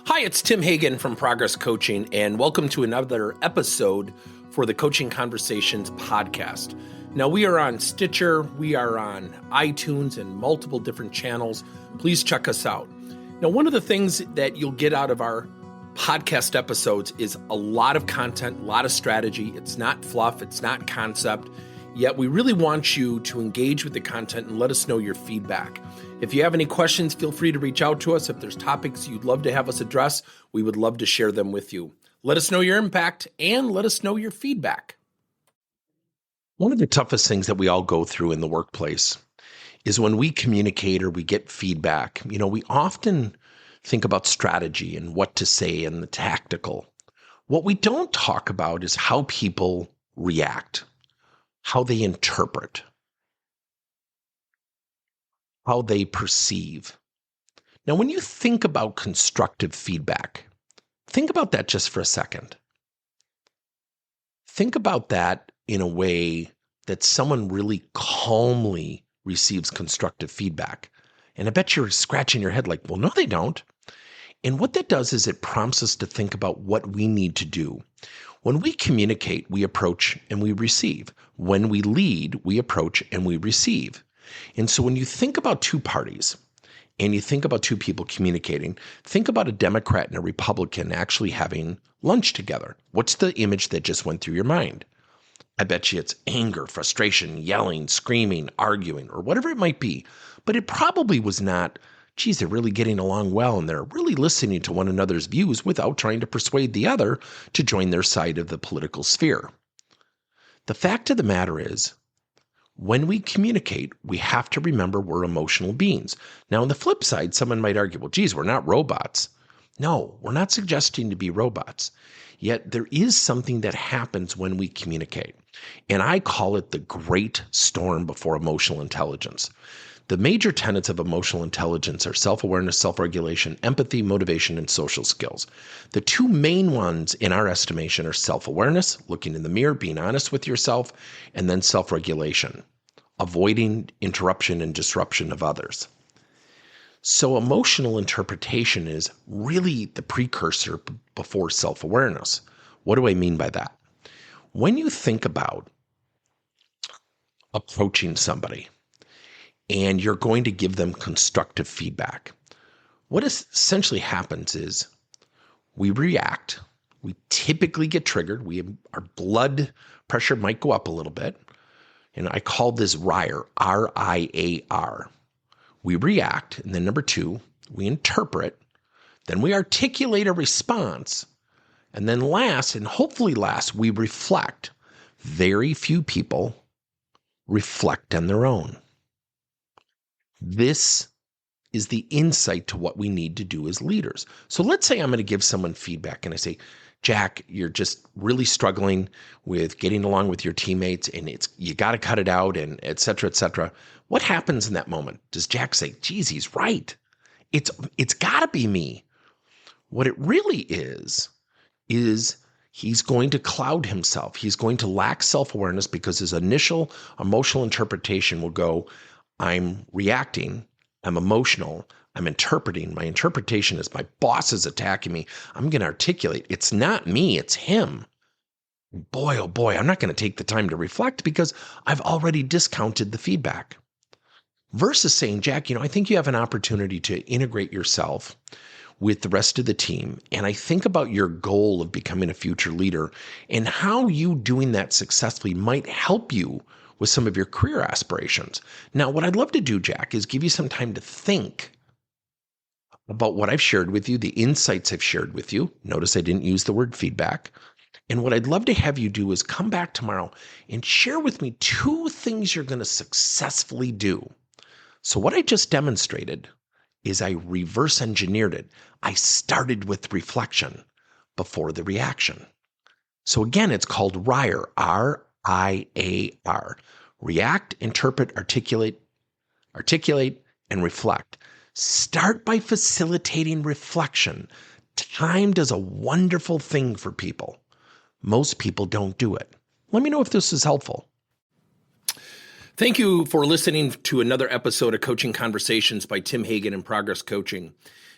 Hi, it's Tim Hagan from Progress Coaching, and welcome to another episode for the Coaching Conversations podcast. Now, we are on Stitcher, we are on iTunes, and multiple different channels. Please check us out. Now, one of the things that you'll get out of our podcast episodes is a lot of content, a lot of strategy. It's not fluff, it's not concept, yet we really want you to engage with the content and let us know your feedback. If you have any questions, feel free to reach out to us. If there's topics you'd love to have us address, we would love to share them with you. Let us know your impact and let us know your feedback. One of the toughest things that we all go through in the workplace is when we communicate or we get feedback. We often think about strategy and what to say and the tactical. What we don't talk about is how people react, how they interpret, how they perceive. Now, when you think about constructive feedback, think about that just for a second. Think about that in a way that someone really calmly receives constructive feedback. And I bet you're scratching your head like, well, no, they don't. And what that does is it prompts us to think about what we need to do. When we communicate, we approach and we receive. When we lead, we approach and we receive. And so when you think about two parties and you think about two people communicating, think about a Democrat and a Republican actually having lunch together. What's the image that just went through your mind? I bet you it's anger, frustration, yelling, screaming, arguing, or whatever it might be. But it probably was not, geez, they're really getting along well and they're really listening to one another's views without trying to persuade the other to join their side of the political sphere. The fact of the matter is, when we communicate, we have to remember we're emotional beings. Now, on the flip side, someone might argue, well, geez, we're not robots. No, we're not suggesting to be robots. Yet there is something that happens when we communicate. And I call it the great storm before emotional intelligence. The major tenets of emotional intelligence are self-awareness, self-regulation, empathy, motivation, and social skills. The two main ones in our estimation are self-awareness, looking in the mirror, being honest with yourself, and then self-regulation, avoiding interruption and disruption of others. So emotional interpretation is really the precursor before self-awareness. What do I mean by that? When you think about approaching somebody, and you're going to give them constructive feedback, what essentially happens is we react. We typically get triggered. Our blood pressure might go up a little bit. And I call this RIAR, R-I-A-R. We react. And then number two, we interpret. Then we articulate a response. And then last, and hopefully last, we reflect. Very few people reflect on their own. This is the insight to what we need to do as leaders. So let's say I'm going to give someone feedback and I say, Jack, you're just really struggling with getting along with your teammates and you got to cut it out and et cetera, et cetera. What happens in that moment? Does Jack say, geez, he's right. It's got to be me. What it really is he's going to cloud himself. He's going to lack self-awareness because his initial emotional interpretation will go, I'm reacting, I'm emotional, I'm interpreting. My interpretation is my boss is attacking me. I'm going to articulate. It's not me, it's him. Boy, oh boy, I'm not going to take the time to reflect because I've already discounted the feedback. Versus saying, Jack, I think you have an opportunity to integrate yourself with the rest of the team. And I think about your goal of becoming a future leader and how you doing that successfully might help you with some of your career aspirations. Now, what I'd love to do, Jack, is give you some time to think about what I've shared with you, the insights I've shared with you. Notice I didn't use the word feedback. And what I'd love to have you do is come back tomorrow and share with me two things you're going to successfully do. So what I just demonstrated is I reverse engineered it. I started with reflection before the reaction. So again, it's called RIAR, R-I-A-R. React, interpret, articulate, and reflect. Start by facilitating reflection. Time does a wonderful thing for people. Most people don't do it. Let me know if this is helpful. Thank you for listening to another episode of Coaching Conversations by Tim Hagan and Progress Coaching.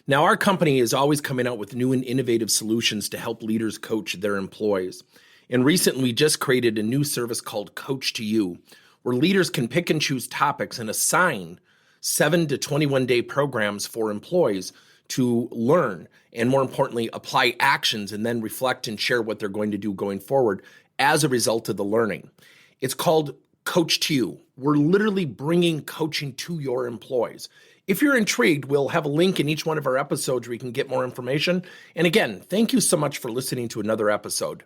Now, our company is always coming out with new and innovative solutions to help leaders coach their employees. And recently, we just created a new service called Coach to You, where leaders can pick and choose topics and assign 7 to 21 day programs for employees to learn and, more importantly, apply actions and then reflect and share what they're going to do going forward as a result of the learning. It's called Coach to You. We're literally bringing coaching to your employees. If you're intrigued, we'll have a link in each one of our episodes where you can get more information. And again, thank you so much for listening to another episode.